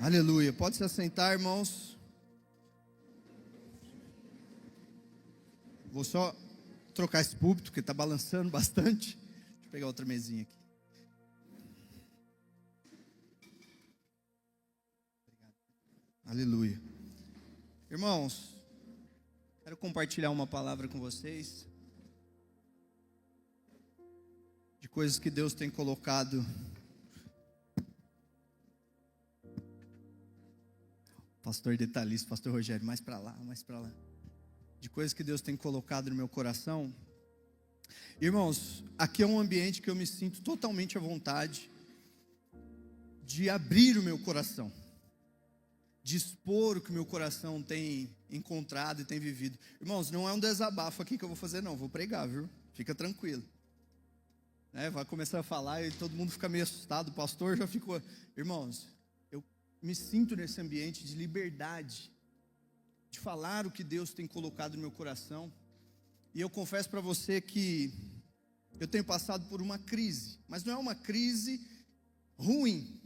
Aleluia. Pode se assentar, irmãos. Vou só trocar esse púlpito, porque está balançando bastante. Deixa eu pegar outra mesinha aqui. Aleluia. Irmãos, quero compartilhar uma palavra com vocês. De coisas que Deus tem colocado. Pastor detalhista, pastor Rogério, mais para lá, mais para lá. De coisas que Deus tem colocado no meu coração. Irmãos, aqui é um ambiente que eu me sinto totalmente à vontade de abrir o meu coração, de expor o que o meu coração tem encontrado e tem vivido. Irmãos, não é um desabafo aqui que eu vou fazer não, vou pregar, viu? Fica tranquilo. Vai começar a falar e todo mundo fica meio assustado, o pastor já ficou. Irmãos, eu me sinto nesse ambiente de liberdade, de falar o que Deus tem colocado no meu coração. E eu confesso para você que eu tenho passado por uma crise, mas não é uma crise ruim,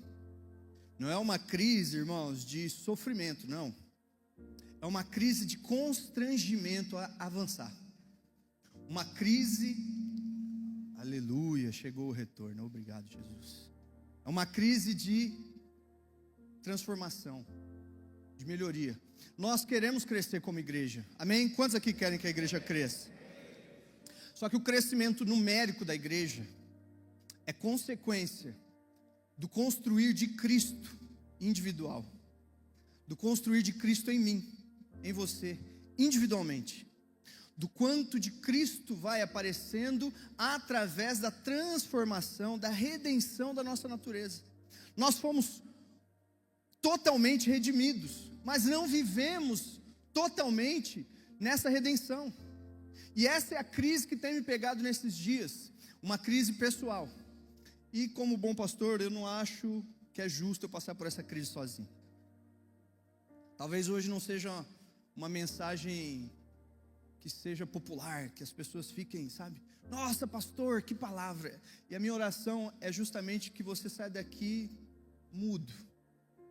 não é uma crise, irmãos, de sofrimento, não. É uma crise de constrangimento a avançar. Uma crise, aleluia, chegou o retorno, obrigado Jesus. É uma crise de transformação, de melhoria. Nós queremos crescer como igreja, amém? Quantos aqui querem que a igreja cresça? Só que o crescimento numérico da igreja é consequência do construir de Cristo individual, do construir de Cristo em mim, em você, individualmente, do quanto de Cristo vai aparecendo através da transformação, da redenção da nossa natureza. Nós fomos totalmente redimidos, mas não vivemos totalmente nessa redenção. E essa é a crise que tem me pegado nesses dias, uma crise pessoal. E como bom pastor, eu não acho que é justo eu passar por essa crise sozinho. Talvez hoje não seja uma mensagem que seja popular, que as pessoas fiquem, sabe? Nossa pastor, que palavra! E a minha oração é justamente que você saia daqui mudo,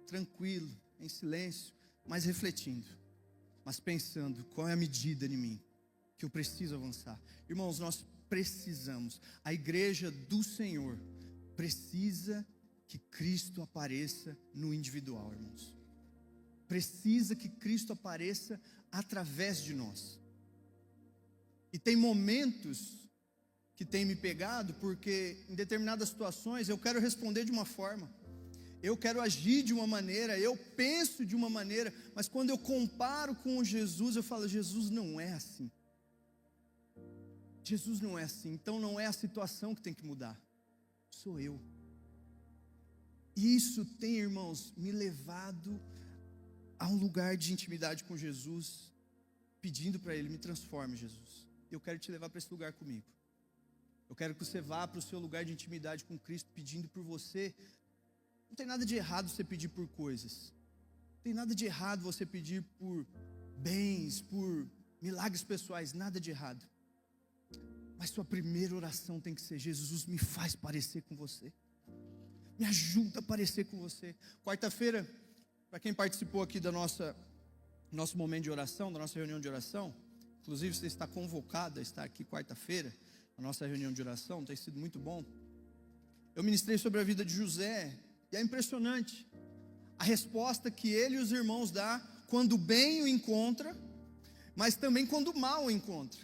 tranquilo, em silêncio, mas refletindo, mas pensando qual é a medida em mim que eu preciso avançar. Irmãos, nós precisamos, a igreja do Senhor precisa que Cristo apareça no individual, irmãos. Precisa que Cristo apareça através de nós. E tem momentos que tem me pegado, porque em determinadas situações eu quero responder de uma forma, eu quero agir de uma maneira, eu penso de uma maneira, mas quando eu comparo com Jesus, eu falo, Jesus não é assim. Jesus não é assim, então não é a situação que tem que mudar, sou eu. E isso tem, irmãos, me levado a um lugar de intimidade com Jesus, pedindo para Ele, me transforme, Jesus. Eu quero te levar para esse lugar comigo. Eu quero que você vá para o seu lugar de intimidade com Cristo, pedindo por você. Não tem nada de errado você pedir por coisas, não tem nada de errado você pedir por bens, por milagres pessoais, nada de errado. Mas sua primeira oração tem que ser, Jesus, me faz parecer com você, me ajuda a parecer com você. Quarta-feira, para quem participou aqui da nosso momento de oração, da nossa reunião de oração, inclusive você está convocado a estar aqui quarta-feira, a nossa reunião de oração, tem sido muito bom. Eu ministrei sobre a vida de José, e é impressionante a resposta que ele e os irmãos dão quando o bem o encontra, mas também quando o mal o encontra.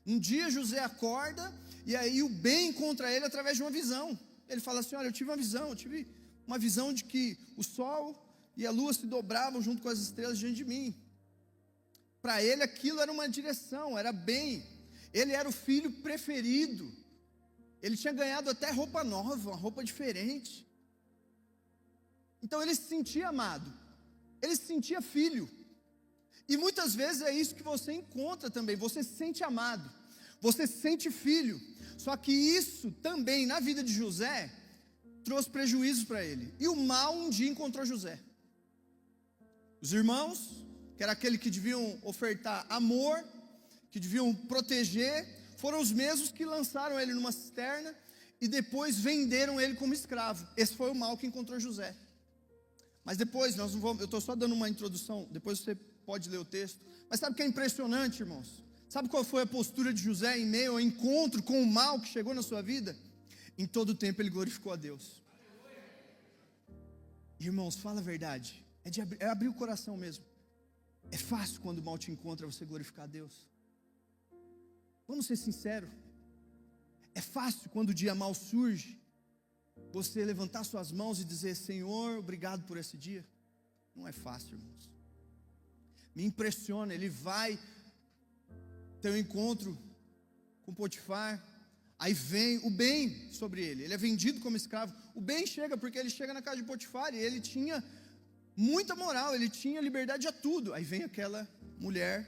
Um dia José acorda, e aí o bem encontra ele através de uma visão. Ele fala assim, olha, eu tive uma visão de que o sol e a lua se dobravam junto com as estrelas diante de mim. Para ele aquilo era uma direção, era bem. Ele era o filho preferido. Ele tinha ganhado até roupa nova, uma roupa diferente. Então ele se sentia amado, ele se sentia filho. E muitas vezes é isso que você encontra também, você se sente amado, você se sente filho. Só que isso também na vida de José trouxe prejuízos para ele. E o mal um dia encontrou José. Os irmãos, que era aquele que deviam ofertar amor, que deviam proteger, foram os mesmos que lançaram ele numa cisterna e depois venderam ele como escravo. Esse foi o mal que encontrou José. Mas depois, nós não vamos, eu estou só dando uma introdução, depois você pode ler o texto. Mas sabe o que é impressionante, irmãos? Sabe qual foi a postura de José em meio ao encontro com o mal que chegou na sua vida? Em todo o tempo ele glorificou a Deus. Irmãos, fala a verdade, é abrir o coração mesmo. É fácil quando o mal te encontra você glorificar a Deus. Vamos ser sinceros. É fácil quando o dia mal surge, você levantar suas mãos e dizer: Senhor, obrigado por esse dia. Não é fácil, irmãos. Me impressiona, ele vai ter um encontro com Potifar, aí vem o bem sobre ele é vendido como escravo. O bem chega porque ele chega na casa de Potifar, e ele tinha muita moral, ele tinha liberdade a tudo. Aí vem aquela mulher,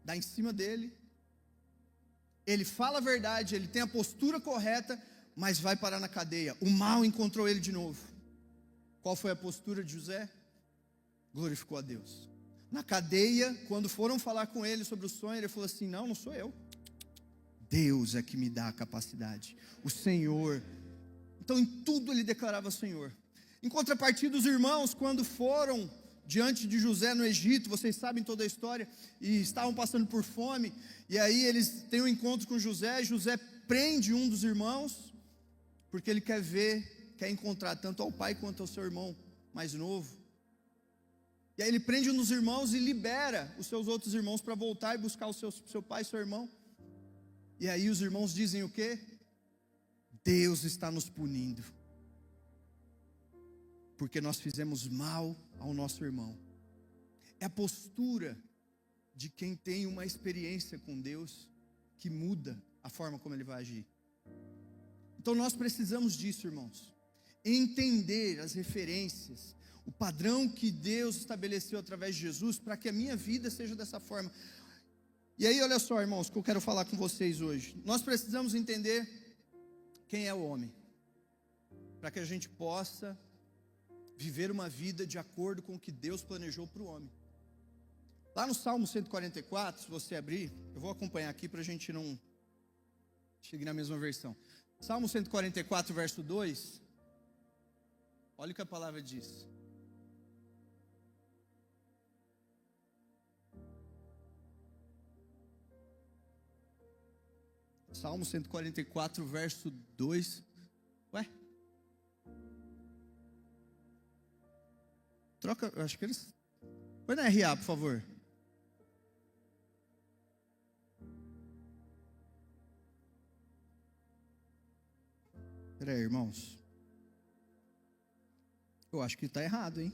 dá em cima dele, ele fala a verdade, ele tem a postura correta, mas vai parar na cadeia. O mal encontrou ele de novo. Qual foi a postura de José? Glorificou a Deus. Na cadeia, quando foram falar com ele sobre o sonho, ele falou assim: não sou eu, Deus é que me dá a capacidade, o Senhor. Então em tudo ele declarava Senhor. Em contrapartida, os irmãos, quando foram diante de José no Egito, vocês sabem toda a história, e estavam passando por fome, e aí eles têm um encontro com José. José prende um dos irmãos, porque ele quer encontrar tanto ao pai quanto ao seu irmão mais novo. E aí ele prende um dos irmãos e libera os seus outros irmãos para voltar e buscar o seu pai e seu irmão. E aí os irmãos dizem o quê? Deus está nos punindo, porque nós fizemos mal ao nosso irmão. É a postura de quem tem uma experiência com Deus que muda a forma como ele vai agir. Então nós precisamos disso, irmãos, entender as referências, o padrão que Deus estabeleceu através de Jesus, para que a minha vida seja dessa forma. E aí olha só, irmãos, o que eu quero falar com vocês hoje. Nós precisamos entender quem é o homem, para que a gente possa viver uma vida de acordo com o que Deus planejou para o homem. Lá no Salmo 144, se você abrir, eu vou acompanhar aqui para a gente não chegar na mesma versão. Salmo 144, verso 2, olha o que a palavra diz. Salmo 144, verso 2. Ué? Troca, acho que eles... Põe na RA, por favor. Espera aí, irmãos. Eu acho que está errado, hein?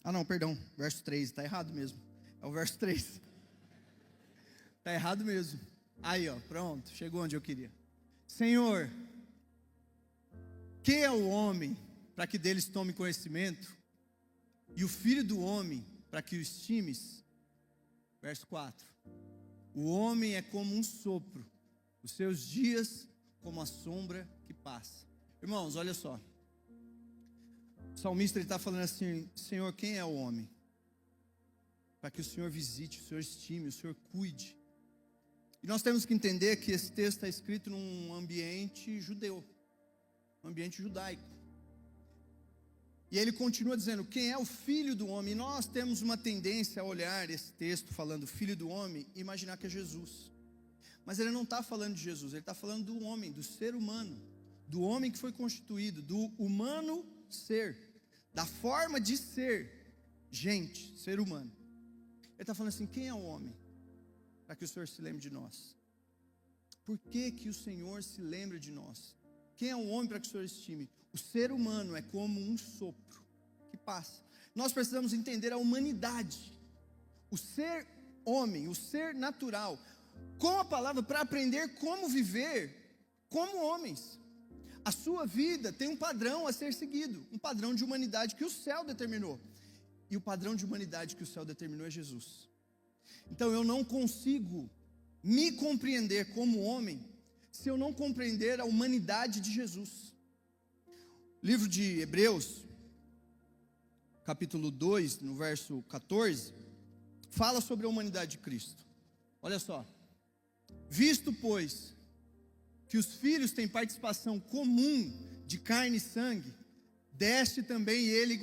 Ah, não, perdão. Verso 3, está errado mesmo. É o verso 3. Está errado mesmo. Aí, ó, pronto, chegou onde eu queria. Senhor, quem é o homem para que deles tome conhecimento, e o filho do homem para que o estimes? Verso 4. O homem é como um sopro, os seus dias como a sombra que passa. Irmãos, olha só. O salmista está falando assim: Senhor, quem é o homem para que o Senhor visite, o Senhor estime, o Senhor cuide? E nós temos que entender que esse texto está escrito num ambiente judeu, um ambiente judaico. E ele continua dizendo: quem é o filho do homem? E nós temos uma tendência a olhar esse texto falando filho do homem e imaginar que é Jesus. Mas ele não está falando de Jesus, ele está falando do homem, do ser humano, do homem que foi constituído, do humano ser, da forma de ser gente, ser humano. Ele está falando assim: quem é o homem para que o Senhor se lembre de nós? Por que que o Senhor se lembra de nós? Quem é o homem para que o Senhor estime? O ser humano é como um sopro que passa. Nós precisamos entender a humanidade, o ser homem, o ser natural, com a palavra, para aprender como viver como homens. A sua vida tem um padrão a ser seguido, um padrão de humanidade que o céu determinou. E o padrão de humanidade que o céu determinou é Jesus. Então eu não consigo me compreender como homem se eu não compreender a humanidade de Jesus. Livro de Hebreus, capítulo 2, no verso 14, fala sobre a humanidade de Cristo. Olha só: visto, pois, que os filhos têm participação comum de carne e sangue, Destes também ele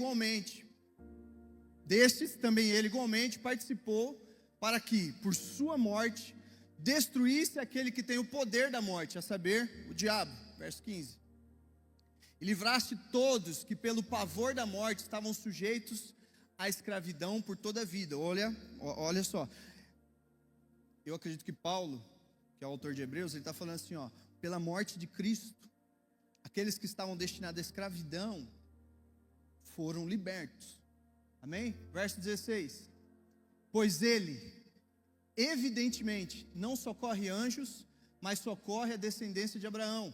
igualmente participou, para que, por sua morte, destruísse aquele que tem o poder da morte, a saber, o diabo. Verso 15. E livraste todos que pelo pavor da morte estavam sujeitos à escravidão por toda a vida. Olha só. Eu acredito que Paulo, que é o autor de Hebreus, ele está falando assim, pela morte de Cristo, aqueles que estavam destinados à escravidão foram libertos. Amém? Verso 16. Pois ele, evidentemente, não socorre anjos, mas socorre a descendência de Abraão.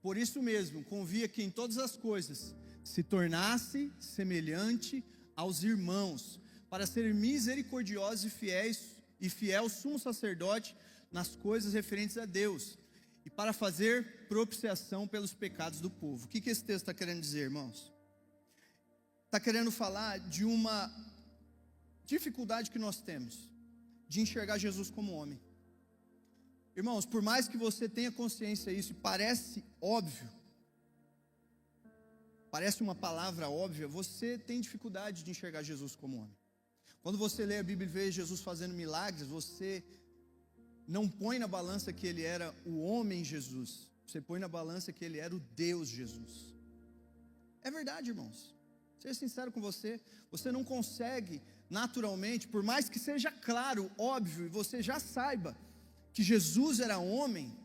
Por isso mesmo, convia que em todas as coisas se tornasse semelhante aos irmãos, para ser misericordioso e fiel sumo sacerdote nas coisas referentes a Deus, e para fazer propiciação pelos pecados do povo. O que esse texto está querendo dizer, irmãos? Está querendo falar de uma dificuldade que nós temos, de enxergar Jesus como homem. Irmãos, por mais que você tenha consciência disso, parece óbvio, parece uma palavra óbvia, você tem dificuldade de enxergar Jesus como homem. Quando você lê a Bíblia e vê Jesus fazendo milagres, você não põe na balança que ele era o homem Jesus, você põe na balança que ele era o Deus Jesus. É verdade, irmãos. Ser sincero com você, você não consegue naturalmente, por mais que seja claro, óbvio, e você já saiba que Jesus era homem,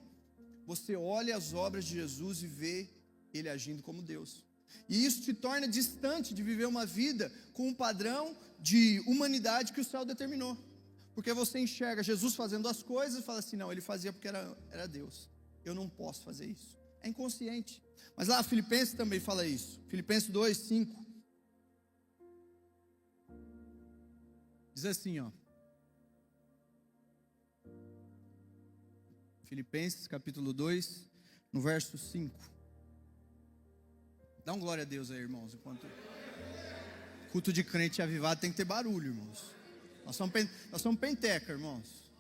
você olha as obras de Jesus e vê ele agindo como Deus. E isso te torna distante de viver uma vida com um padrão de humanidade que o céu determinou. Porque você enxerga Jesus fazendo as coisas e fala assim, não, ele fazia porque era Deus. Eu não posso fazer isso. É inconsciente. Mas lá, Filipenses também fala isso. Filipenses 2, 5. Diz assim, Filipenses capítulo 2, no verso 5. Dá um glória a Deus aí, irmãos. Enquanto culto de crente avivado tem que ter barulho, irmãos. Nós somos penteca, irmãos.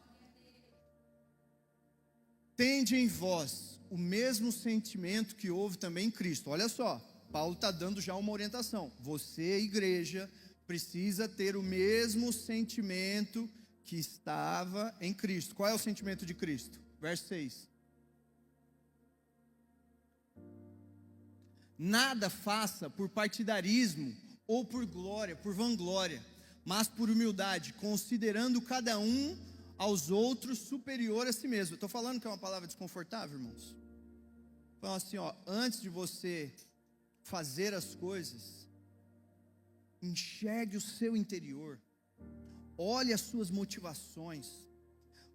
Tende em vós o mesmo sentimento que houve também em Cristo. Olha só, Paulo está dando já uma orientação. Você, igreja, precisa ter o mesmo sentimento que estava em Cristo. Qual é o sentimento de Cristo? Verso 6. Nada faça por partidarismo ou por glória, por vanglória, mas por humildade, considerando cada um aos outros superior a si mesmo. Estou falando que é uma palavra desconfortável, irmãos. Então assim, antes de você fazer as coisas, enxergue o seu interior, olhe as suas motivações,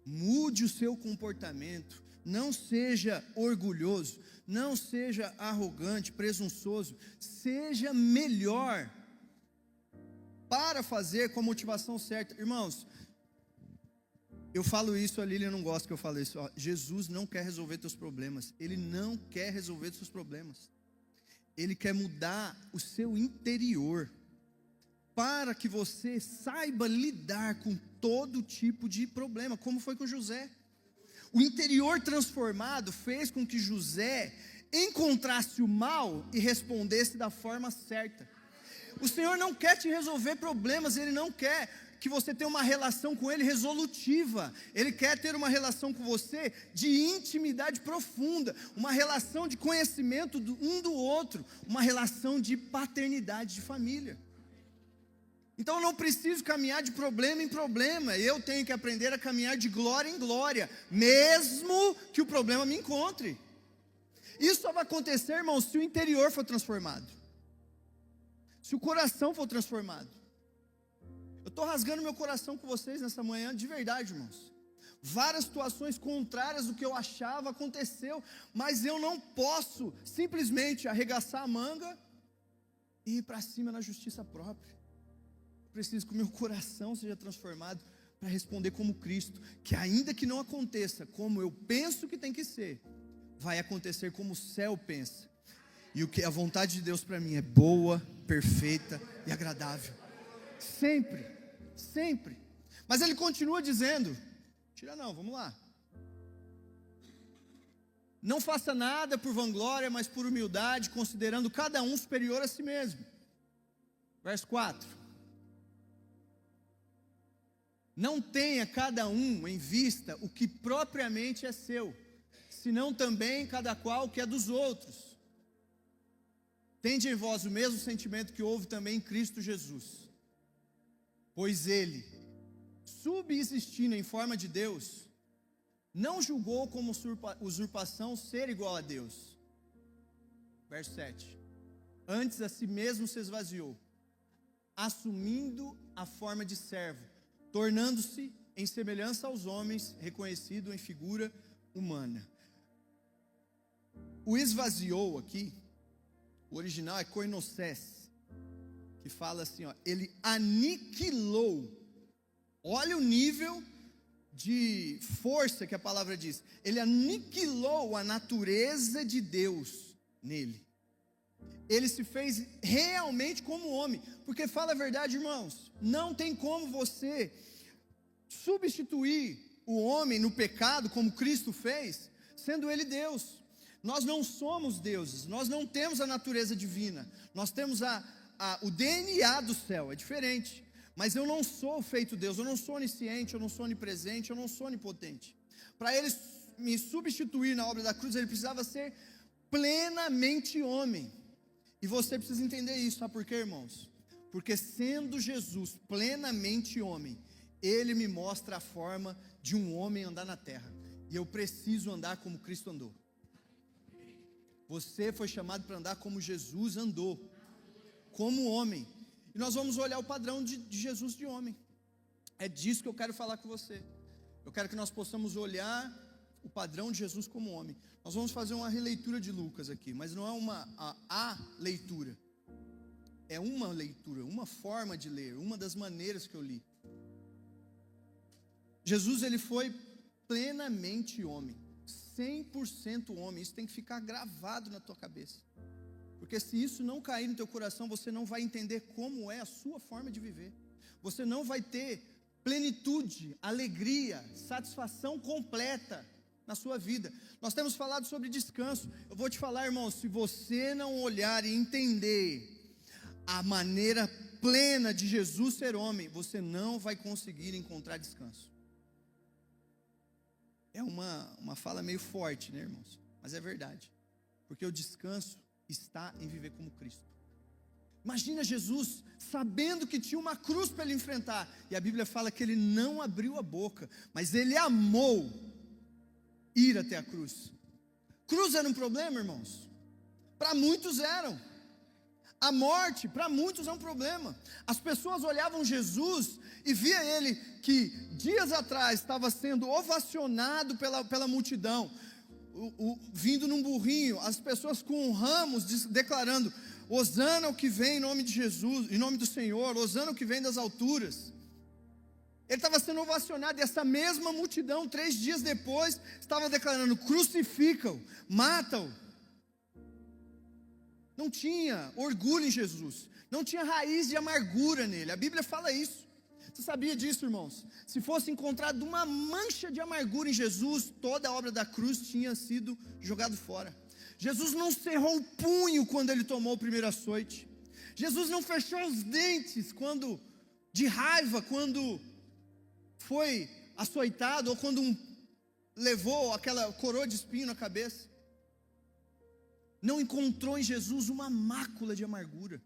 mude o seu comportamento, não seja orgulhoso, não seja arrogante, presunçoso, seja melhor para fazer com a motivação certa. Irmãos, eu falo isso, a Lília não gosta que eu fale isso. Jesus não quer resolver teus problemas, Ele não quer resolver seus problemas, Ele quer mudar o seu interior, para que você saiba lidar com todo tipo de problema, como foi com José. O interior transformado fez com que José encontrasse o mal e respondesse da forma certa. O Senhor não quer te resolver problemas, Ele não quer que você tenha uma relação com Ele resolutiva. Ele quer ter uma relação com você de intimidade profunda, uma relação de conhecimento um do outro, uma relação de paternidade de família. Então eu não preciso caminhar de problema em problema, eu tenho que aprender a caminhar de glória em glória, mesmo que o problema me encontre. Isso só vai acontecer, irmãos, se o interior for transformado, se o coração for transformado. Eu estou rasgando meu coração com vocês nessa manhã, de verdade, irmãos. Várias situações contrárias do que eu achava aconteceu, mas eu não posso simplesmente arregaçar a manga e ir para cima na justiça própria. Preciso que o meu coração seja transformado para responder como Cristo, que ainda que não aconteça como eu penso que tem que ser, vai acontecer como o céu pensa. E o que a vontade de Deus para mim é boa, perfeita e agradável. Sempre, sempre. Mas ele continua dizendo, tira não, vamos lá. Não faça nada por vanglória, mas por humildade, considerando cada um superior a si mesmo. Verso 4. Não tenha cada um em vista o que propriamente é seu, senão também cada qual o que é dos outros. Tende em vós o mesmo sentimento que houve também em Cristo Jesus, pois ele, subsistindo em forma de Deus, não julgou como usurpação ser igual a Deus. Verso 7. Antes a si mesmo se esvaziou, assumindo a forma de servo, tornando-se em semelhança aos homens, reconhecido em figura humana. O esvaziou aqui, o original é koinoses, que fala assim, ó, ele aniquilou. Olha o nível de força que a palavra diz. Ele aniquilou a natureza de Deus nele. Ele se fez realmente como homem. Porque fala a verdade, irmãos, não tem como você substituir o homem no pecado, como Cristo fez, sendo ele Deus. Nós não somos deuses, nós não temos a natureza divina, nós temos o DNA do céu, é diferente. Mas eu não sou feito Deus, eu não sou onisciente, eu não sou onipresente, eu não sou onipotente. Para ele me substituir na obra da cruz, ele precisava ser plenamente homem. E você precisa entender isso, sabe por quê, irmãos? Porque sendo Jesus plenamente homem, ele me mostra a forma de um homem andar na terra. E eu preciso andar como Cristo andou. Você foi chamado para andar como Jesus andou, como homem. E nós vamos olhar o padrão de Jesus de homem. É disso que eu quero falar com você. Eu quero que nós possamos olhar o padrão de Jesus como homem. Nós vamos fazer uma releitura de Lucas aqui, mas não é a leitura. É uma leitura, uma forma de ler, uma das maneiras que eu li. Jesus, ele foi plenamente homem, 100% homem. Isso tem que ficar gravado na tua cabeça. Porque se isso não cair no teu coração, você não vai entender como é a sua forma de viver. Você não vai ter plenitude, alegria, satisfação completa na sua vida. Nós temos falado sobre descanso. Eu vou te falar, irmão, se você não olhar e entender a maneira plena de Jesus ser homem, você não vai conseguir encontrar descanso. É uma fala meio forte, né, irmãos? Mas é verdade. Porque o descanso está em viver como Cristo. Imagina Jesus sabendo que tinha uma cruz para ele enfrentar, e a Bíblia fala que ele não abriu a boca, mas ele amou ir até a cruz. Cruz era um problema, irmãos? Para muitos eram. A morte para muitos é um problema. As pessoas olhavam Jesus e via ele que dias atrás estava sendo ovacionado pela multidão, vindo num burrinho, as pessoas com ramos declarando: Hosana ao que vem em nome de Jesus, em nome do Senhor, Hosana ao que vem das alturas. Ele estava sendo ovacionado, e essa mesma multidão, 3 dias depois, estava declarando: crucifica-o, mata-o. Não tinha orgulho em Jesus, não tinha raiz de amargura nele. A Bíblia fala isso. Você sabia disso, irmãos? Se fosse encontrado uma mancha de amargura em Jesus, toda a obra da cruz tinha sido jogada fora. Jesus não cerrou o punho quando ele tomou o primeiro açoite. Jesus não fechou os dentes de raiva, quando foi açoitado, ou quando levou aquela coroa de espinho na cabeça. Não encontrou em Jesus uma mácula de amargura.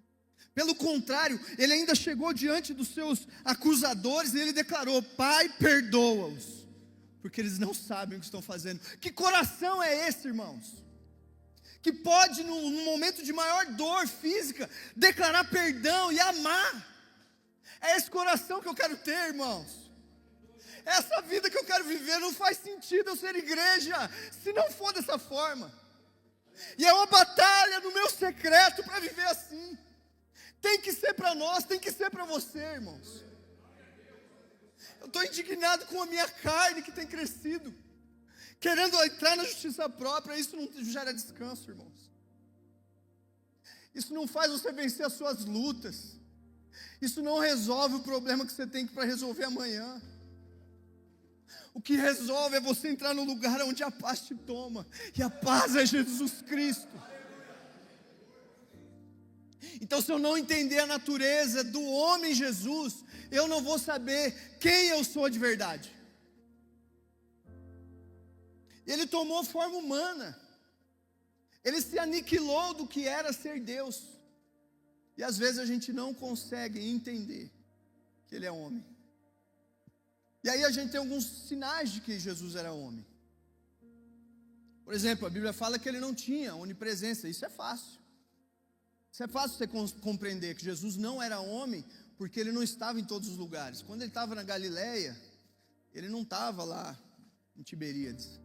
Pelo contrário, ele ainda chegou diante dos seus acusadores e ele declarou: Pai, perdoa-os, porque eles não sabem o que estão fazendo. Que coração é esse, irmãos? Que pode, no momento de maior dor física, declarar perdão e amar. É esse coração que eu quero ter, irmãos. Essa vida que eu quero viver. Não faz sentido eu ser igreja se não for dessa forma. E é uma batalha no meu secreto para viver assim. Tem que ser para nós, tem que ser para você, irmãos. Eu estou indignado com a minha carne que tem crescido, querendo entrar na justiça própria. Isso não gera descanso, irmãos. Isso não faz você vencer as suas lutas. Isso não resolve o problema que você tem para resolver amanhã. O que resolve é você entrar no lugar onde a paz te toma. E a paz é Jesus Cristo. Então, se eu não entender a natureza do homem Jesus, eu não vou saber quem eu sou de verdade. Ele tomou forma humana. Ele se aniquilou do que era ser Deus. E às vezes a gente não consegue entender que ele é homem. E aí a gente tem alguns sinais de que Jesus era homem. Por exemplo, a Bíblia fala que ele não tinha onipresença. Isso é fácil. Isso é fácil você compreender que Jesus não era homem, porque ele não estava em todos os lugares. Quando ele estava na Galileia, ele não estava lá em Tiberíades.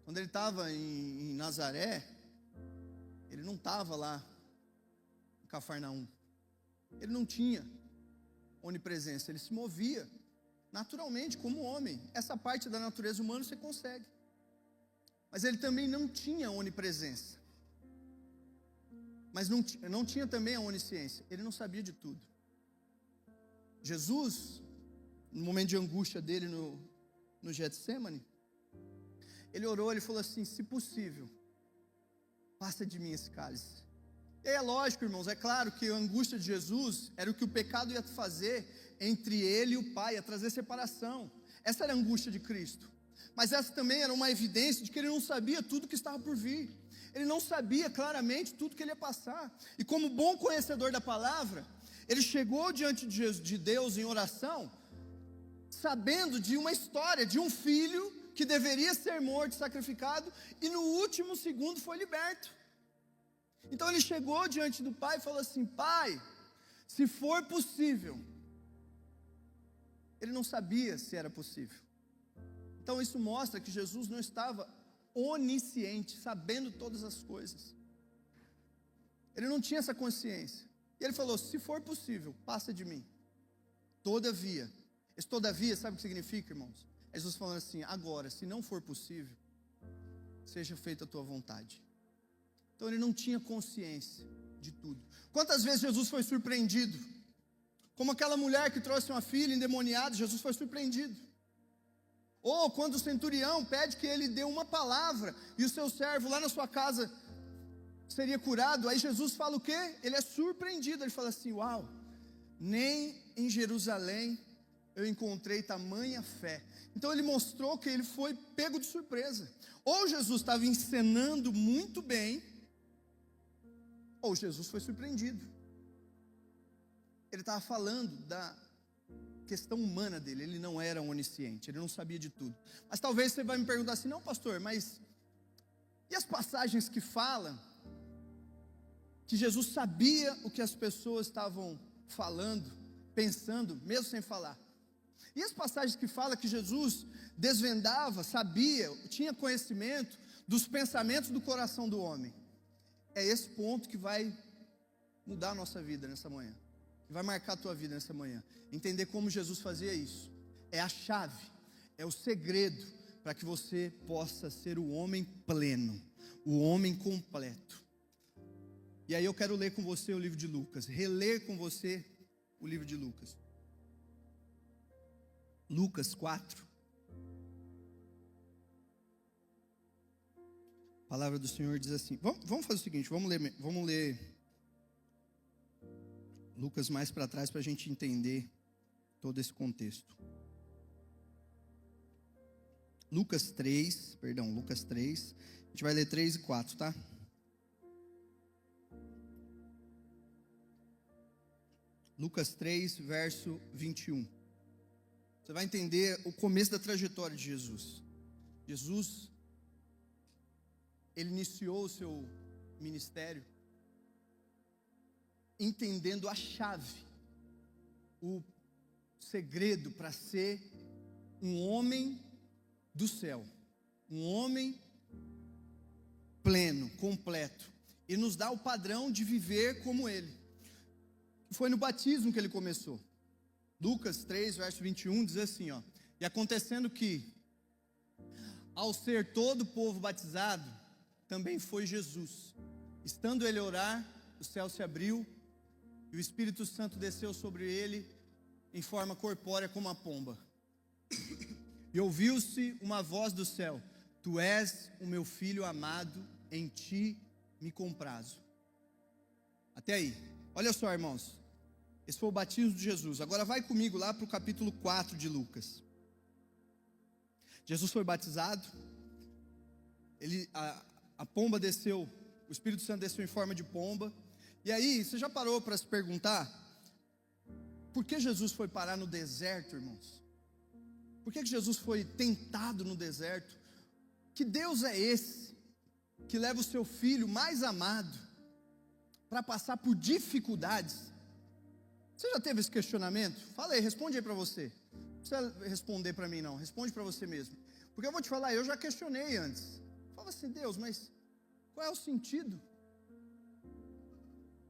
Quando ele estava em Nazaré, ele não estava lá em Cafarnaum. Ele não tinha onipresença, ele se movia naturalmente como homem. Essa parte da natureza humana você consegue. Mas ele também não tinha onipresença. Mas não tinha também a onisciência. Ele não sabia de tudo. Jesus, no momento de angústia dele no Getsemane, ele orou, ele falou assim: se possível, passa de mim esse cálice. E é lógico, irmãos, é claro que a angústia de Jesus era o que o pecado ia fazer entre ele e o Pai, ia trazer separação. Essa era a angústia de Cristo. Mas essa também era uma evidência de que ele não sabia tudo que estava por vir. Ele não sabia claramente tudo que ele ia passar. E como bom conhecedor da palavra, ele chegou diante de Deus em oração, sabendo de uma história de um filho que deveria ser morto e sacrificado, e no último segundo foi liberto. Então ele chegou diante do Pai e falou assim: Pai, se for possível. Ele não sabia se era possível. Então isso mostra que Jesus não estava onisciente, sabendo todas as coisas. Ele não tinha essa consciência. E ele falou: se for possível, passa de mim. Todavia. Esse todavia, sabe o que significa, irmãos? É Jesus falando assim: agora, se não for possível, seja feita a tua vontade. Então ele não tinha consciência de tudo. Quantas vezes Jesus foi surpreendido? Como aquela mulher que trouxe uma filha endemoniada, Jesus foi surpreendido. Ou quando o centurião pede que ele dê uma palavra e o seu servo lá na sua casa seria curado, aí Jesus fala o quê? Ele é surpreendido, ele fala assim: uau, nem em Jerusalém eu encontrei tamanha fé. Então ele mostrou que ele foi pego de surpresa. Ou Jesus estava encenando muito bem, ou Jesus foi surpreendido. Ele estava falando da questão humana dele, ele não era onisciente, ele não sabia de tudo. Mas talvez você vai me perguntar assim: não, pastor, mas e as passagens que falam que Jesus sabia o que as pessoas estavam falando, pensando, mesmo sem falar? E as passagens que falam que Jesus desvendava, sabia, tinha conhecimento dos pensamentos do coração do homem? É esse ponto que vai mudar a nossa vida nessa manhã, que vai marcar a tua vida nessa manhã. Entender como Jesus fazia isso é a chave, é o segredo para que você possa ser o homem pleno, o homem completo. E aí eu quero ler com você o livro de Lucas, reler com você o livro de Lucas. Lucas 4. A palavra do Senhor diz assim. Vamos fazer o seguinte, vamos ler Lucas mais para trás para a gente entender todo esse contexto. Lucas 3, a gente vai ler 3 e 4, tá? Lucas 3, verso 21. Você vai entender o começo da trajetória de Jesus. Jesus, ele iniciou o seu ministério entendendo a chave, o segredo para ser um homem do céu, um homem pleno, completo, e nos dá o padrão de viver como ele. Foi no batismo que ele começou. Lucas 3, verso 21 diz assim, ó: e acontecendo que, ao ser todo o povo batizado, também foi Jesus. Estando ele a orar, o céu se abriu, e o Espírito Santo desceu sobre ele, em forma corpórea como uma pomba. E ouviu-se uma voz do céu: Tu és o meu filho amado, em ti me comprazo. Até aí. Olha só, irmãos. Esse foi o batismo de Jesus. Agora vai comigo lá para o capítulo 4 de Lucas. Jesus foi batizado. A pomba desceu, o Espírito Santo desceu em forma de pomba. E aí, você já parou para se perguntar por que Jesus foi parar no deserto, irmãos? Por que Jesus foi tentado no deserto? Que Deus é esse que leva o seu filho mais amado para passar por dificuldades? Você já teve esse questionamento? Fala aí, responde aí para você. Não precisa responder para mim não, responde para você mesmo. Porque eu vou te falar, eu já questionei antes. Fala assim: Deus, mas qual é o sentido?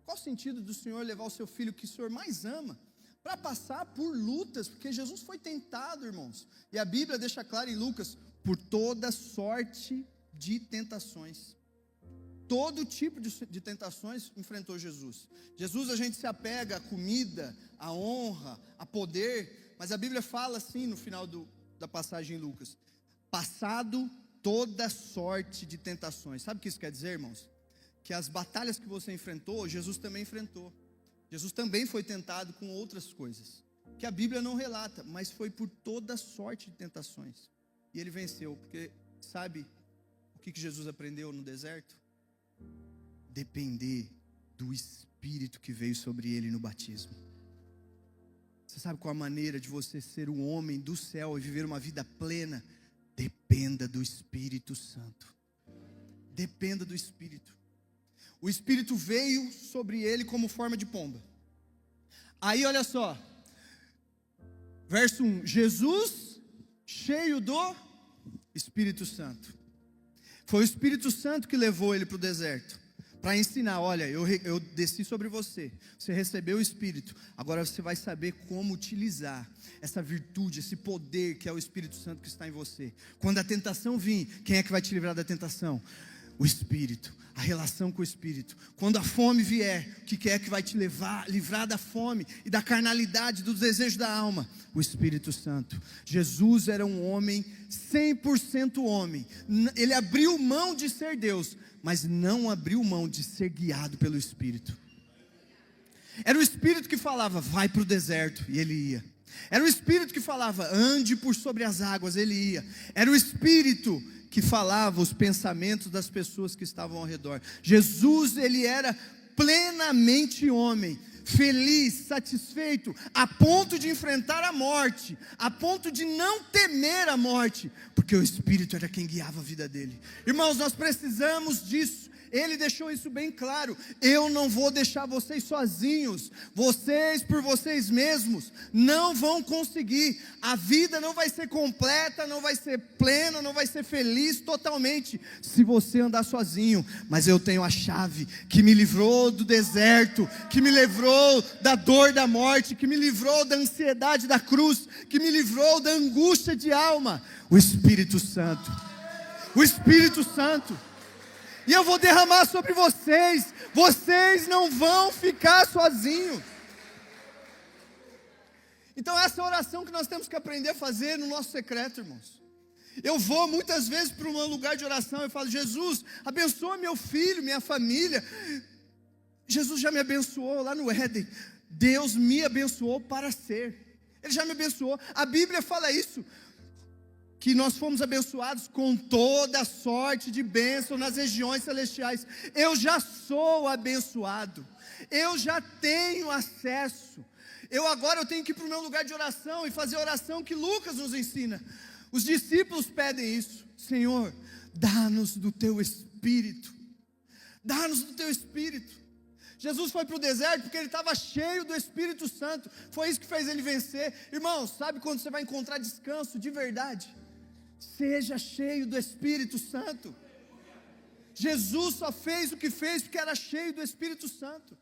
Qual o sentido do Senhor levar o seu filho que o Senhor mais ama para passar por lutas? Porque Jesus foi tentado, irmãos. E a Bíblia deixa claro em Lucas: por toda sorte de tentações. Todo tipo de tentações enfrentou Jesus. Jesus, a gente se apega à comida, à honra, a poder. Mas a Bíblia fala assim no final da passagem em Lucas: passado toda sorte de tentações. Sabe o que isso quer dizer, irmãos? Que as batalhas que você enfrentou, Jesus também enfrentou. Jesus também foi tentado com outras coisas, que a Bíblia não relata, mas foi por toda sorte de tentações. E ele venceu, porque sabe o que Jesus aprendeu no deserto? Depender do Espírito que veio sobre ele no batismo. Você sabe qual a maneira de você ser um homem do céu e viver uma vida plena? Dependa do Espírito Santo. Dependa do Espírito. O Espírito veio sobre ele como forma de pomba. Aí olha só, verso 1: Jesus cheio do Espírito Santo. Foi o Espírito Santo que levou ele para o deserto, para ensinar: olha, eu desci sobre você, você recebeu o Espírito, agora você vai saber como utilizar essa virtude, esse poder que é o Espírito Santo que está em você. Quando a tentação vir, quem é que vai te livrar da tentação? O Espírito, a relação com o Espírito. Quando a fome vier, o que é que vai te livrar da fome e da carnalidade, do desejo da alma? O Espírito Santo. Jesus era um homem 100% homem. Ele abriu mão de ser Deus, mas não abriu mão de ser guiado pelo Espírito. Era o Espírito que falava: vai para o deserto, e ele ia. Era o Espírito que falava: ande por sobre as águas, ele ia. Era o Espírito que falava os pensamentos das pessoas que estavam ao redor. Jesus, ele era plenamente homem, feliz, satisfeito, a ponto de enfrentar a morte, a ponto de não temer a morte, porque o Espírito era quem guiava a vida dele. Irmãos, nós precisamos disso. Ele deixou isso bem claro: eu não vou deixar vocês sozinhos, vocês por vocês mesmos não vão conseguir, a vida não vai ser completa, não vai ser plena, não vai ser feliz totalmente, se você andar sozinho. Mas eu tenho a chave que me livrou do deserto, que me livrou da dor da morte, que me livrou da ansiedade da cruz, que me livrou da angústia de alma: o Espírito Santo. O Espírito Santo. E eu vou derramar sobre vocês. Vocês não vão ficar sozinhos. Então essa é a oração que nós temos que aprender a fazer no nosso secreto, irmãos. Eu vou muitas vezes para um lugar de oração e falo: Jesus, abençoa meu filho, minha família. Jesus já me abençoou lá no Éden. Deus me abençoou para ser. Ele já me abençoou. A Bíblia fala isso, que nós fomos abençoados com toda sorte de bênção nas regiões celestiais. Eu já sou abençoado, eu já tenho acesso. Agora eu tenho que ir para o meu lugar de oração e fazer a oração que Lucas nos ensina. Os discípulos pedem isso: Senhor, dá-nos do teu Espírito, dá-nos do teu Espírito. Jesus foi para o deserto porque ele estava cheio do Espírito Santo. Foi isso que fez ele vencer. Irmãos, sabe quando você vai encontrar descanso de verdade? Seja cheio do Espírito Santo. Jesus só fez o que fez porque era cheio do Espírito Santo,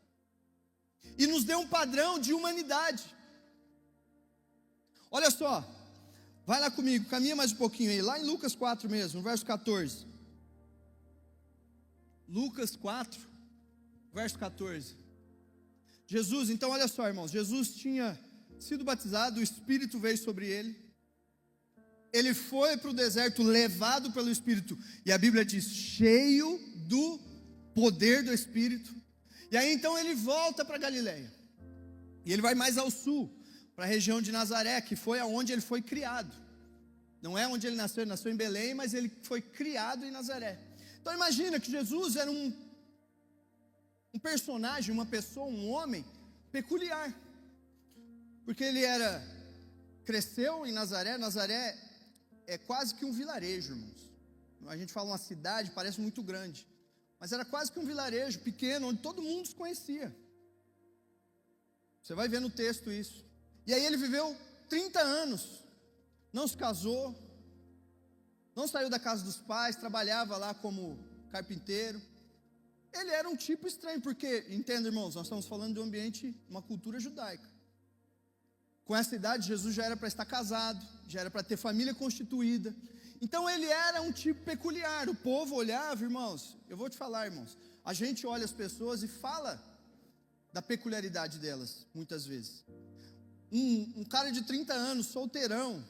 e nos deu um padrão de humanidade. Olha só, vai lá comigo, caminha mais um pouquinho aí, lá em Lucas 4 mesmo, no verso 14. Lucas 4, verso 14. Jesus, então olha só, irmãos, Jesus tinha sido batizado, o Espírito veio sobre ele. ele foi para o deserto levado pelo Espírito, e a Bíblia diz, cheio do poder do Espírito. E aí então ele volta para Galileia, e ele vai mais ao sul, para a região de Nazaré, que foi aonde ele foi criado. Não é onde ele nasceu em Belém, mas ele foi criado em Nazaré. Então imagina que Jesus era um personagem, uma pessoa, um homem peculiar, porque ele cresceu em Nazaré. Nazaré é quase que um vilarejo, irmãos. A gente fala uma cidade, parece muito grande, mas era quase que um vilarejo pequeno, onde todo mundo se conhecia. Você vai ver no texto isso. E aí ele viveu 30 anos, não se casou, não saiu da casa dos pais, trabalhava lá como carpinteiro. Ele era um tipo estranho, porque, entenda, irmãos, nós estamos falando de um ambiente, uma cultura judaica. Com essa idade, Jesus já era para estar casado, já era para ter família constituída. Então ele era um tipo peculiar. O povo olhava, irmãos, eu vou te falar, irmãos, a gente olha as pessoas e fala da peculiaridade delas, muitas vezes. Um cara de 30 anos, solteirão,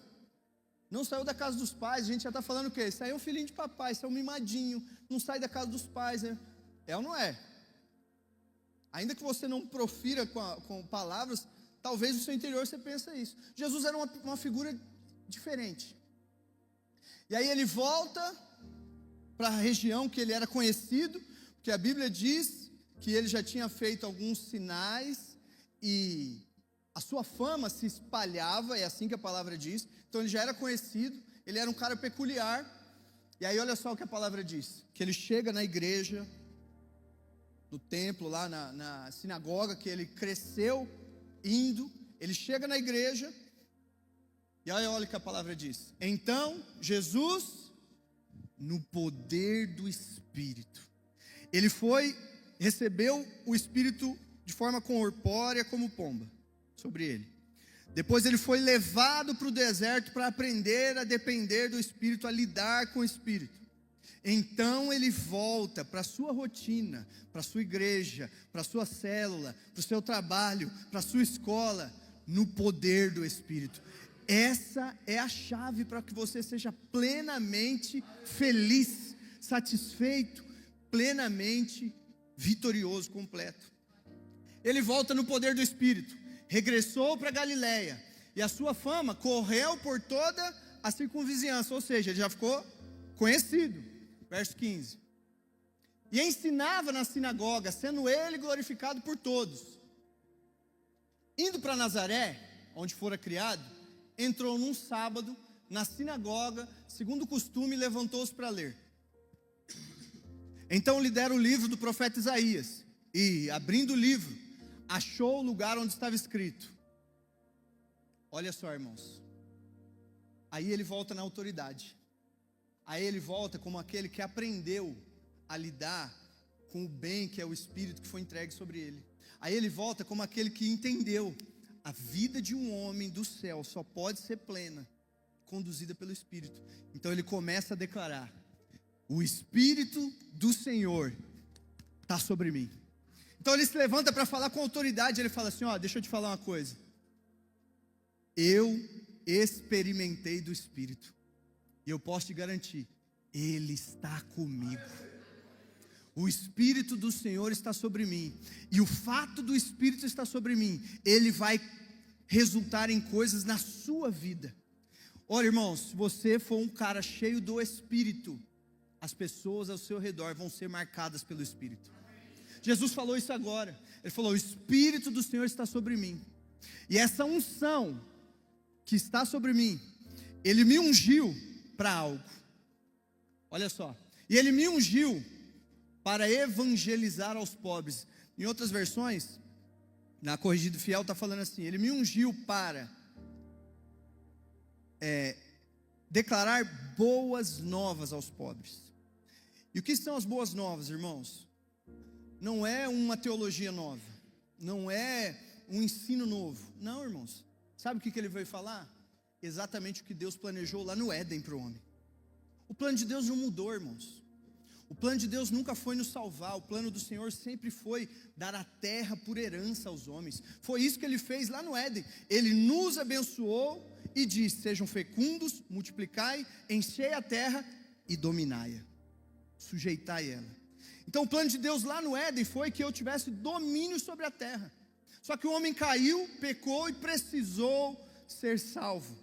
não saiu da casa dos pais, a gente já está falando o quê? Isso aí é um filhinho de papai, isso é um mimadinho, não sai da casa dos pais, né? É ou não é? Ainda que você não profira com palavras, talvez no seu interior você pense isso. Jesus era uma figura diferente. E aí ele volta para a região que ele era conhecido, porque a Bíblia diz que ele já tinha feito alguns sinais, e a sua fama se espalhava, é assim que a palavra diz. Então ele já era conhecido, ele era um cara peculiar. E aí olha só o que a palavra diz, que ele chega na igreja, no templo, lá na sinagoga, que ele cresceu indo, ele chega na igreja, e aí olha o que a palavra diz. Então, Jesus, no poder do Espírito, ele recebeu o Espírito de forma corpórea como pomba, sobre ele. Depois ele foi levado para o deserto para aprender a depender do Espírito, a lidar com o Espírito. Então ele volta para a sua rotina, para a sua igreja, para a sua célula, para o seu trabalho, para a sua escola, no poder do Espírito. Essa é a chave para que você seja plenamente feliz, satisfeito, plenamente vitorioso, completo. Ele volta no poder do Espírito, regressou para Galileia, e a sua fama correu por toda a circunvizinhança, ou seja, ele já ficou conhecido. Verso 15. E ensinava na sinagoga, sendo ele glorificado por todos. Indo para Nazaré, onde fora criado, entrou num sábado na sinagoga, segundo o costume, levantou-se para ler. Então lhe deram o livro do profeta Isaías, e abrindo o livro, achou o lugar onde estava escrito. Olha só, irmãos, aí ele volta na autoridade. Aí ele volta como aquele que aprendeu a lidar com o bem que é o Espírito que foi entregue sobre ele. Aí ele volta como aquele que entendeu a vida de um homem do céu só pode ser plena, conduzida pelo Espírito. Então ele começa a declarar: o Espírito do Senhor está sobre mim. Então ele se levanta para falar com autoridade. Ele fala assim: ó, deixa eu te falar uma coisa. Eu experimentei do Espírito, e eu posso te garantir, Ele está comigo. O Espírito do Senhor está sobre mim, e o fato do Espírito estar sobre mim, ele vai resultar em coisas na sua vida. Olha, irmãos, se você for um cara cheio do Espírito, as pessoas ao seu redor vão ser marcadas pelo Espírito. Jesus falou isso agora. Ele falou: o Espírito do Senhor está sobre mim, e essa unção que está sobre mim, Ele me ungiu para algo. Olha só. E Ele me ungiu para evangelizar aos pobres. Em outras versões, na Corrigido Fiel está falando assim: Ele me ungiu para declarar boas novas aos pobres. E o que são as boas novas, irmãos? Não é uma teologia nova, não é um ensino novo. Não, irmãos. Sabe o que ele veio falar? Exatamente o que Deus planejou lá no Éden para o homem. O plano de Deus não mudou, irmãos. O plano de Deus nunca foi nos salvar. O plano do Senhor sempre foi dar a terra por herança aos homens. Foi isso que Ele fez lá no Éden. Ele nos abençoou e disse: sejam fecundos, multiplicai, enchei a terra e dominai-a, sujeitai ela. Então o plano de Deus lá no Éden foi que eu tivesse domínio sobre a terra. Só que o homem caiu, pecou e precisou ser salvo.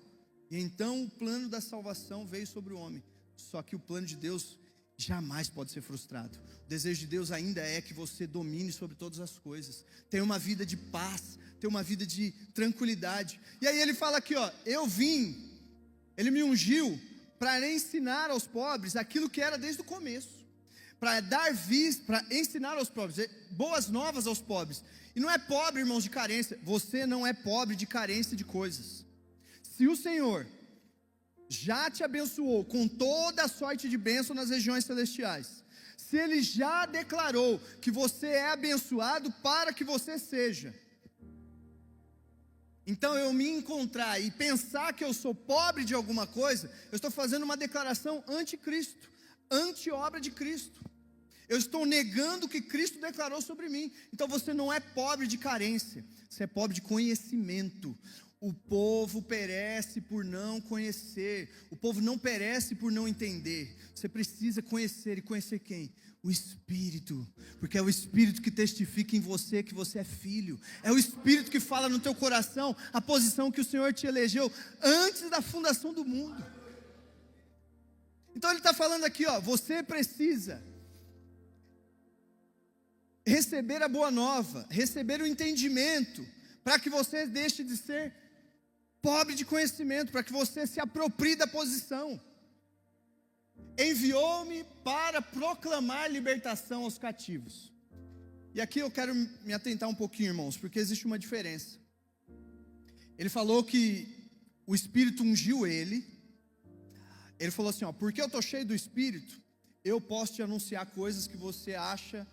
E então o plano da salvação veio sobre o homem. Só que o plano de Deus jamais pode ser frustrado. O desejo de Deus ainda é que você domine sobre todas as coisas, tenha uma vida de paz, tenha uma vida de tranquilidade. E aí ele fala aqui, ó: eu vim, ele me ungiu para ensinar aos pobres aquilo que era desde o começo, para dar vista, para ensinar aos pobres, boas novas aos pobres. E não é pobre, irmãos, de carência. Você não é pobre de carência de coisas. Se o Senhor já te abençoou com toda a sorte de bênção nas regiões celestiais, se Ele já declarou que você é abençoado para que você seja, então eu me encontrar e pensar que eu sou pobre de alguma coisa, eu estou fazendo uma declaração anti-Cristo, anti-obra de Cristo. Eu estou negando o que Cristo declarou sobre mim. Então você não é pobre de carência, você é pobre de conhecimento. O povo perece por não conhecer, o povo não perece por não entender. Você precisa conhecer, e conhecer quem? O Espírito, porque é o Espírito que testifica em você que você é filho, é o Espírito que fala no teu coração a posição que o Senhor te elegeu antes da fundação do mundo. Então ele está falando aqui, ó: você precisa receber a boa nova, receber o entendimento, para que você deixe de ser pobre de conhecimento, para que você se aproprie da posição. Enviou-me para proclamar libertação aos cativos. E aqui eu quero me atentar um pouquinho, irmãos, porque existe uma diferença. Ele falou que o Espírito ungiu ele. Ele falou assim, ó: porque eu estou cheio do Espírito, eu posso te anunciar coisas que você acha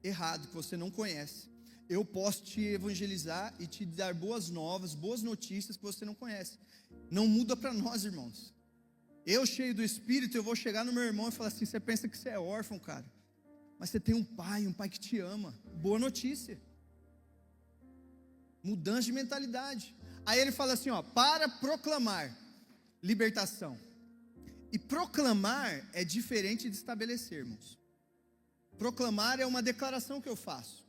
errado, que você não conhece. Eu posso te evangelizar e te dar boas novas, boas notícias que você não conhece. Não muda para nós, irmãos. Eu, cheio do Espírito, eu vou chegar no meu irmão e falar assim: você pensa que você é órfão, cara, mas você tem um pai que te ama. Boa notícia. Mudança de mentalidade. Aí ele fala assim, ó: para proclamar libertação. E proclamar é diferente de estabelecer, irmãos. Proclamar é uma declaração que eu faço.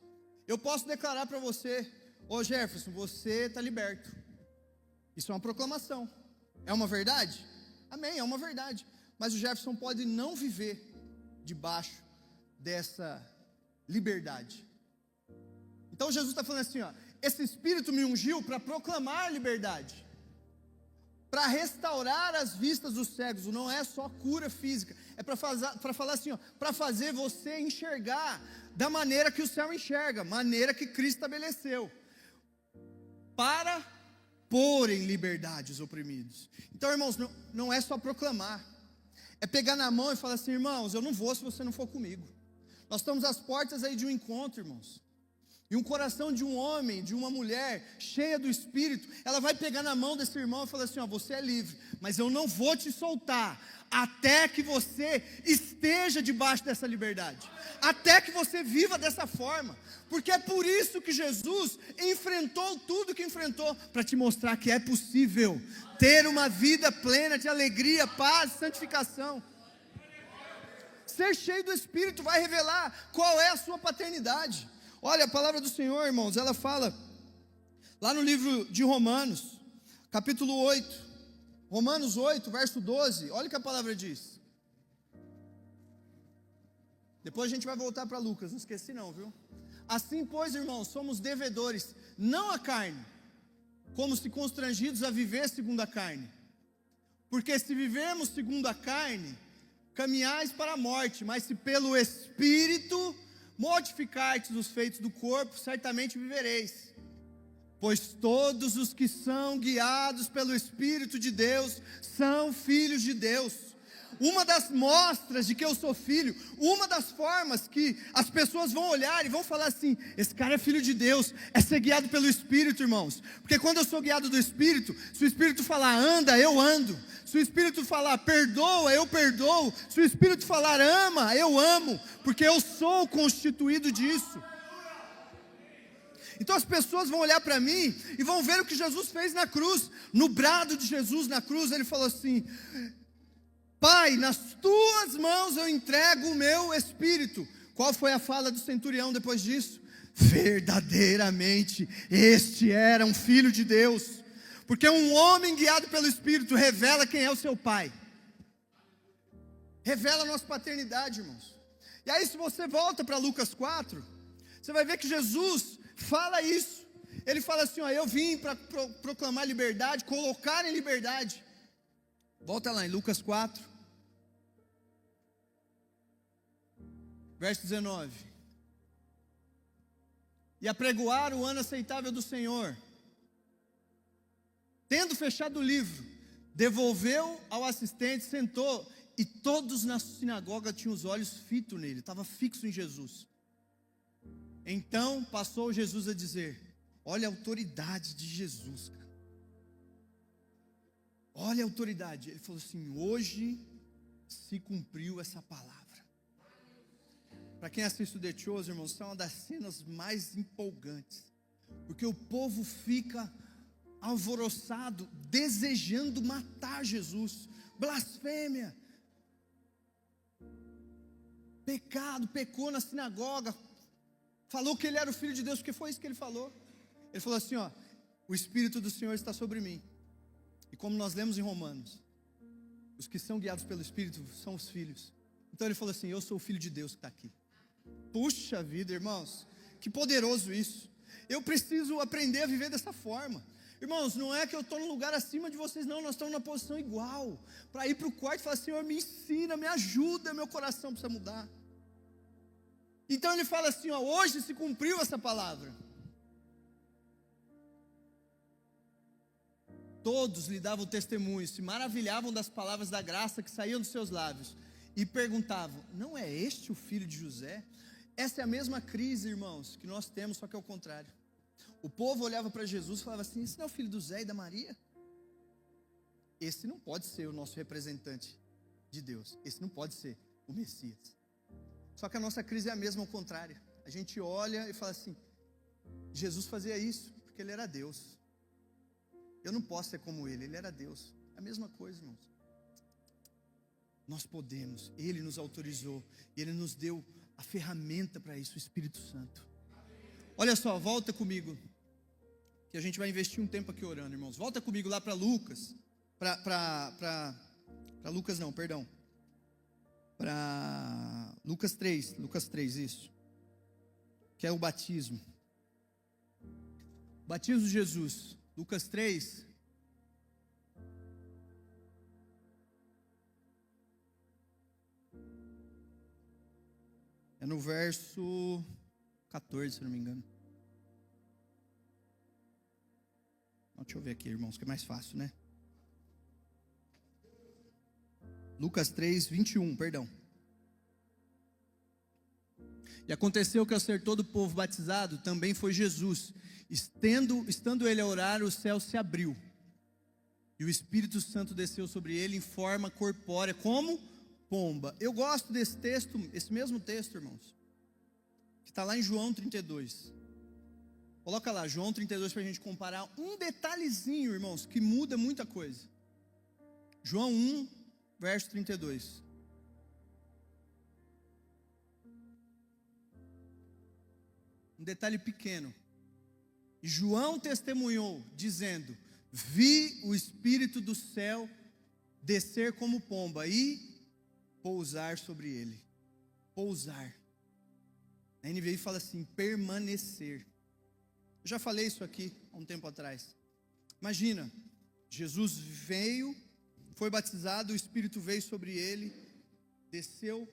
Eu posso declarar para você: ô Jefferson, você está liberto. Isso é uma proclamação. É uma verdade? Amém, é uma verdade. Mas o Jefferson pode não viver debaixo dessa liberdade. Então Jesus está falando assim, ó: esse Espírito me ungiu para proclamar liberdade, para restaurar as vistas dos cegos. Não é só cura física, é para falar assim, ó, para fazer você enxergar da maneira que o céu enxerga, maneira que Cristo estabeleceu, para pôr em liberdade os oprimidos. Então, irmãos, não é só proclamar, é pegar na mão e falar assim: irmãos, eu não vou se você não for comigo. Nós estamos às portas aí de um encontro, irmãos, e um coração de um homem, de uma mulher cheia do Espírito, ela vai pegar na mão desse irmão e falar assim: ó, você é livre, mas eu não vou te soltar até que você esteja debaixo dessa liberdade, até que você viva dessa forma. Porque é por isso que Jesus enfrentou tudo que enfrentou, para te mostrar que é possível ter uma vida plena de alegria, paz, santificação. Ser cheio do Espírito vai revelar qual é a sua paternidade. Olha, a palavra do Senhor, irmãos, ela fala lá no livro de Romanos, capítulo 8, Romanos 8, verso 12, olha o que a palavra diz. Depois a gente vai voltar para Lucas, não esqueci não, viu? Assim, pois, irmãos, somos devedores, não à carne, como se constrangidos a viver segundo a carne. Porque se vivermos segundo a carne, caminhais para a morte, mas se pelo Espírito mortificardes os feitos do corpo, certamente vivereis. Pois todos os que são guiados pelo Espírito de Deus são filhos de Deus. Uma das mostras de que eu sou filho, uma das formas que as pessoas vão olhar e vão falar assim: esse cara é filho de Deus, é ser guiado pelo Espírito, irmãos. Porque quando eu sou guiado do Espírito, se o Espírito falar anda, eu ando. Se o Espírito falar perdoa, eu perdoo. Se o Espírito falar ama, eu amo, porque eu sou constituído disso. Então as pessoas vão olhar para mim e vão ver o que Jesus fez na cruz. No brado de Jesus na cruz, ele falou assim: Pai, nas tuas mãos eu entrego o meu espírito. Qual foi a fala do centurião depois disso? Verdadeiramente este era um filho de Deus, porque um homem guiado pelo Espírito revela quem é o seu pai, revela a nossa paternidade, irmãos. E aí, se você volta para Lucas 4, você vai ver que Jesus fala isso. Ele fala assim: ó, eu vim para proclamar liberdade, colocar em liberdade. Volta lá em Lucas 4, verso 19. E apregoar o ano aceitável do Senhor. Tendo fechado o livro, devolveu ao assistente, sentou, e todos na sinagoga tinham os olhos fitos nele, estava fixo em Jesus. Então passou Jesus a dizer: olha a autoridade de Jesus, cara. Olha a autoridade. Ele falou assim: hoje se cumpriu essa palavra. Para quem assiste o The Chosen, irmãos, isso é uma das cenas mais empolgantes, porque o povo fica alvoroçado, desejando matar Jesus. Blasfêmia, pecado, pecou na sinagoga, falou que ele era o Filho de Deus, porque foi isso que ele falou. Ele falou assim: ó, o Espírito do Senhor está sobre mim. E como nós lemos em Romanos, os que são guiados pelo Espírito são os filhos. Então ele falou assim: eu sou o Filho de Deus que está aqui. Puxa vida, irmãos, que poderoso isso. Eu preciso aprender a viver dessa forma. Irmãos, não é que eu estou num lugar acima de vocês, não. Nós estamos numa posição igual, para ir para o quarto e falar: Senhor, me ensina, me ajuda, meu coração precisa mudar. Então ele fala assim: ó, hoje se cumpriu essa palavra. Todos lhe davam testemunho, se maravilhavam das palavras da graça que saíam dos seus lábios, e perguntavam: não é este o filho de José? Essa é a mesma crise, irmãos, que nós temos, só que é o contrário. O povo olhava para Jesus e falava assim: esse não é o filho do Zé e da Maria? Esse não pode ser o nosso representante de Deus, esse não pode ser o Messias. Só que a nossa crise é a mesma, ao contrário. A gente olha e fala assim: Jesus fazia isso porque ele era Deus, eu não posso ser como ele era Deus. É a mesma coisa, irmãos. Nós podemos, ele nos autorizou, ele nos deu a ferramenta para isso, o Espírito Santo. Olha só, volta comigo, que a gente vai investir um tempo aqui orando, irmãos. Volta comigo lá para Lucas, para Lucas 3, isso, que é o batismo. Batismo de Jesus, Lucas 3. É no verso 14, se não me engano. Deixa eu ver aqui, irmãos, que é mais fácil, né? Lucas 3, 21, perdão. E aconteceu que ao ser todo o povo batizado, também foi Jesus. Estando ele a orar, o céu se abriu, e o Espírito Santo desceu sobre ele em forma corpórea, como pomba. Eu gosto desse texto, esse mesmo texto, irmãos, que está lá em João 32. Coloca lá, João 32, para a gente comparar um detalhezinho, irmãos, que muda muita coisa. João 1, verso 32. Um detalhe pequeno. E João testemunhou, dizendo: vi o Espírito do céu descer como pomba e pousar sobre ele. Pousar. A NVI fala assim: permanecer. Eu já falei isso aqui há um tempo atrás. Imagina, Jesus veio, foi batizado, o Espírito veio sobre ele, desceu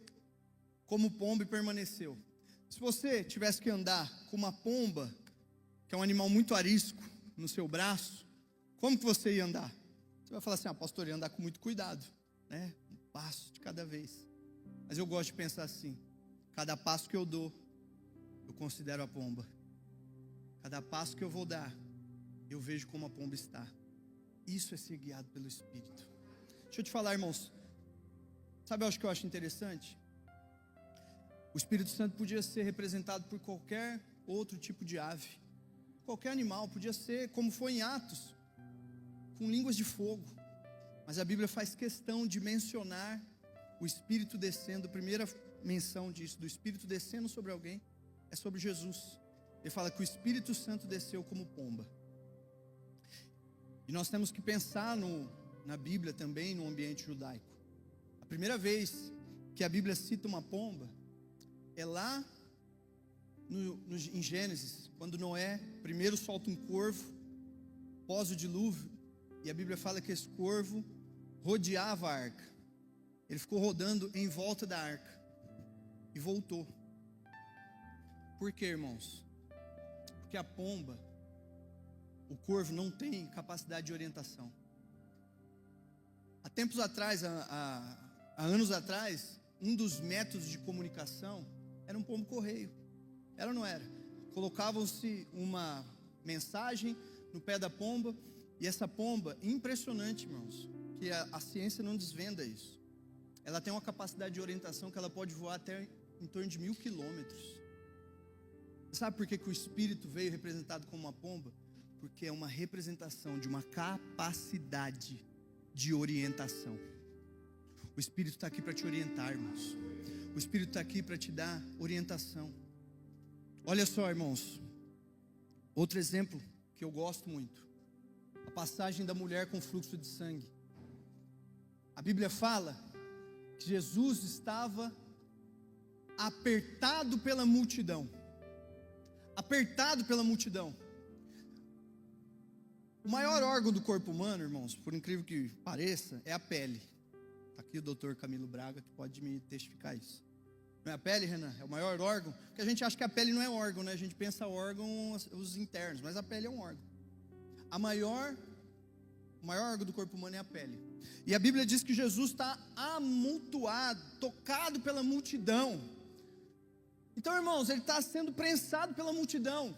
como pomba e permaneceu. Se você tivesse que andar com uma pomba, que é um animal muito arisco, no seu braço, como que você ia andar? Você vai falar assim: pastor, ia andar com muito cuidado, né? Um passo de cada vez. Mas eu gosto de pensar assim: cada passo que eu dou, eu considero a pomba. Cada passo que eu vou dar, eu vejo como a pomba está. Isso é ser guiado pelo Espírito. Deixa eu te falar, irmãos, sabe, eu acho que eu acho interessante? O Espírito Santo podia ser representado por qualquer outro tipo de ave. qualquer animal, podia ser como foi em Atos, com línguas de fogo. Mas a Bíblia faz questão de mencionar o Espírito descendo. A primeira menção disso, do Espírito descendo sobre alguém, é sobre Jesus. Ele fala que o Espírito Santo desceu como pomba. E nós temos que pensar na Bíblia também, no ambiente judaico. A primeira vez que a Bíblia cita uma pomba é lá em Gênesis, quando Noé primeiro solta um corvo pós o dilúvio, e a Bíblia fala que esse corvo rodeava a arca. Ele ficou rodando em volta da arca e voltou. Por quê, irmãos? Porque a pomba, o corvo, não tem capacidade de orientação. Há tempos atrás, há anos atrás, um dos métodos de comunicação era um pombo-correio. Era ou não era? Colocavam-se uma mensagem no pé da pomba, e essa pomba, impressionante, irmãos, que a ciência não desvenda isso. Ela tem uma capacidade de orientação que ela pode voar até em torno de 1000 quilômetros. Sabe por que o Espírito veio representado como uma pomba? Porque é uma representação de uma capacidade de orientação. O Espírito está aqui para te orientar, irmãos. O Espírito está aqui para te dar orientação. Olha só, irmãos, outro exemplo que eu gosto muito, a passagem da mulher com fluxo de sangue. A Bíblia fala que Jesus estava apertado pela multidão. Apertado pela multidão. O maior órgão do corpo humano, irmãos, por incrível que pareça, é a pele. Está aqui o doutor Camilo Braga, que pode me testificar isso. Não é a pele, Renan? É o maior órgão? Porque a gente acha que a pele não é órgão, né? A gente pensa órgão, os internos, mas a pele é um órgão. O maior órgão do corpo humano é a pele. E a Bíblia diz que Jesus está amultuado, tocado pela multidão. Então, irmãos, ele está sendo prensado pela multidão.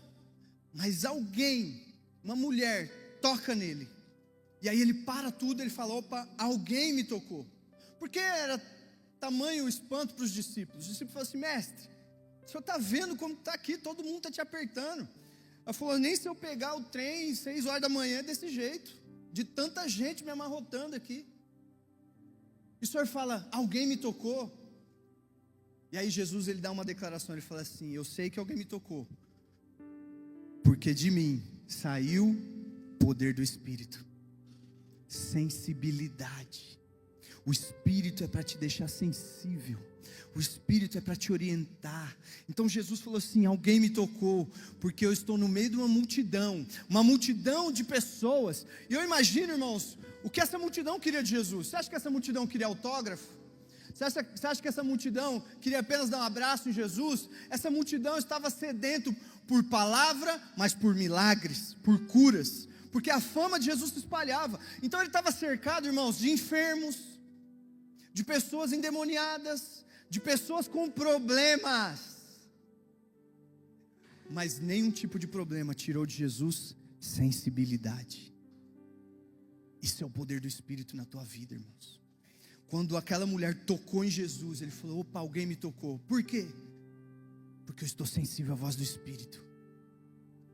Mas alguém, uma mulher, toca nele. E aí ele para tudo, ele fala, opa, alguém me tocou. Porque era tamanho o espanto para os discípulos. Os discípulos falaram assim, mestre, o senhor está vendo como está aqui, todo mundo está te apertando. Ela falou, nem se eu pegar o trem 6 horas da manhã é desse jeito, de tanta gente me amarrotando aqui. E o senhor fala, alguém me tocou. E aí Jesus, ele dá uma declaração, ele fala assim, eu sei que alguém me tocou, porque de mim saiu poder do Espírito, sensibilidade. O Espírito é para te deixar sensível, o Espírito é para te orientar. Então Jesus falou assim, alguém me tocou, porque eu estou no meio de uma multidão de pessoas, e eu imagino, irmãos, o que essa multidão queria de Jesus. Você acha que essa multidão queria autógrafo? Você acha que essa multidão queria apenas dar um abraço em Jesus? Essa multidão estava sedento por palavra, mas por milagres, por curas, porque a fama de Jesus se espalhava. Então ele estava cercado, irmãos, de enfermos, de pessoas endemoniadas, de pessoas com problemas. Mas nenhum tipo de problema tirou de Jesus sensibilidade. Isso é o poder do Espírito na tua vida, irmãos. Quando aquela mulher tocou em Jesus, ele falou, opa, alguém me tocou. Por quê? Porque eu estou sensível à voz do Espírito.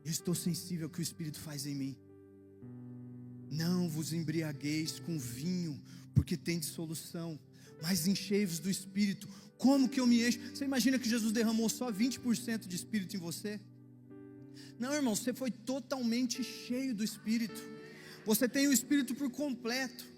Eu estou sensível ao que o Espírito faz em mim. Não vos embriagueis com vinho, porque tem dissolução, mas enchei-vos do Espírito. Como que eu me encho? Você imagina que Jesus derramou só 20% de Espírito em você? Não, irmão, você foi totalmente cheio do Espírito. Você tem o Espírito por completo.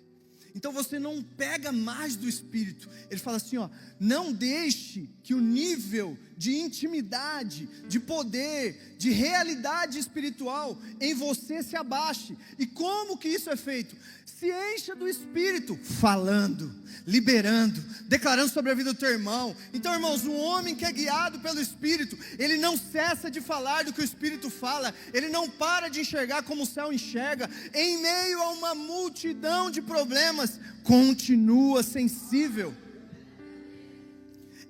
Então você não pega mais do Espírito. Ele fala assim, ó, não deixe que o nível de intimidade, de poder, de realidade espiritual em você se abaixe. E como que isso é feito? Se encha do Espírito, falando, liberando, declarando sobre a vida do teu irmão. Então, irmãos, um homem que é guiado pelo Espírito, ele não cessa de falar do que o Espírito fala, ele não para de enxergar como o céu enxerga. Em meio a uma multidão de problemas, continua sensível,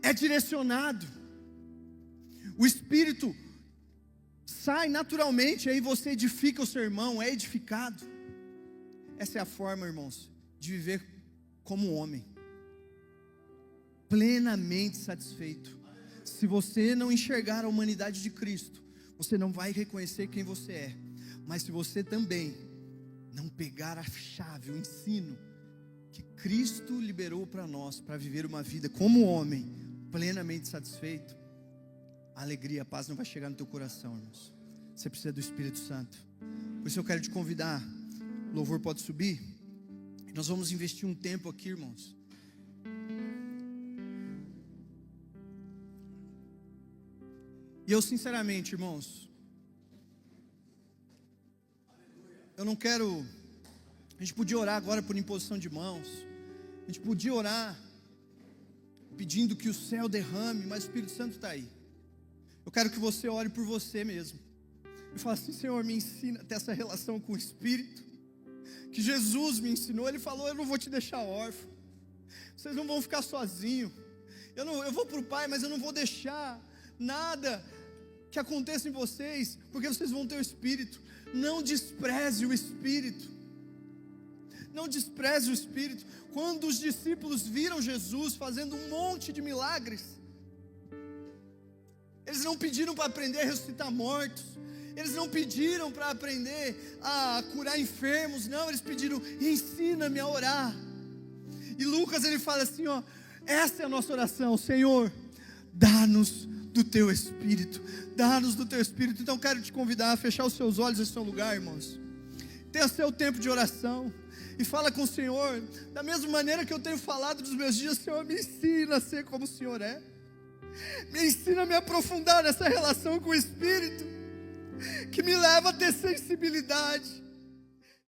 é direcionado. O Espírito sai naturalmente, aí você edifica o seu irmão, é edificado. Essa é a forma, irmãos, de viver como homem, plenamente satisfeito. Se você não enxergar a humanidade de Cristo, Você não vai reconhecer quem você é. Mas se você também não pegar a chave, o ensino que Cristo liberou para nós, para viver uma vida como homem, plenamente satisfeito, a alegria, a paz não vai chegar no teu coração, irmãos. Você precisa do Espírito Santo. Por isso eu quero te convidar. O louvor pode subir. Nós vamos investir um tempo aqui, irmãos. E eu sinceramente, irmãos, eu não quero. A gente podia orar agora por imposição de mãos. A gente podia orar pedindo que o céu derrame, mas o Espírito Santo está aí. Eu quero que você ore por você mesmo. E fale assim: Senhor, me ensina a ter essa relação com o Espírito que Jesus me ensinou. Ele falou: eu não vou te deixar órfão, vocês não vão ficar sozinhos. Eu vou para o Pai, mas eu não vou deixar nada que aconteça em vocês, porque vocês vão ter o Espírito. Não despreze o Espírito. Não despreze o Espírito. Quando os discípulos viram Jesus fazendo um monte de milagres, eles não pediram para aprender a ressuscitar mortos, eles não pediram para aprender a curar enfermos, não, eles pediram: ensina-me a orar. E Lucas, ele fala assim, ó, essa é a nossa oração: Senhor, dá-nos do teu Espírito, dá-nos do teu Espírito. Então quero te convidar a fechar os seus olhos em seu lugar, irmãos. Tenha seu tempo de oração e fala com o Senhor, da mesma maneira que eu tenho falado dos meus dias: Senhor, me ensina a ser como o Senhor é, me ensina a me aprofundar nessa relação com o Espírito, que me leva a ter sensibilidade,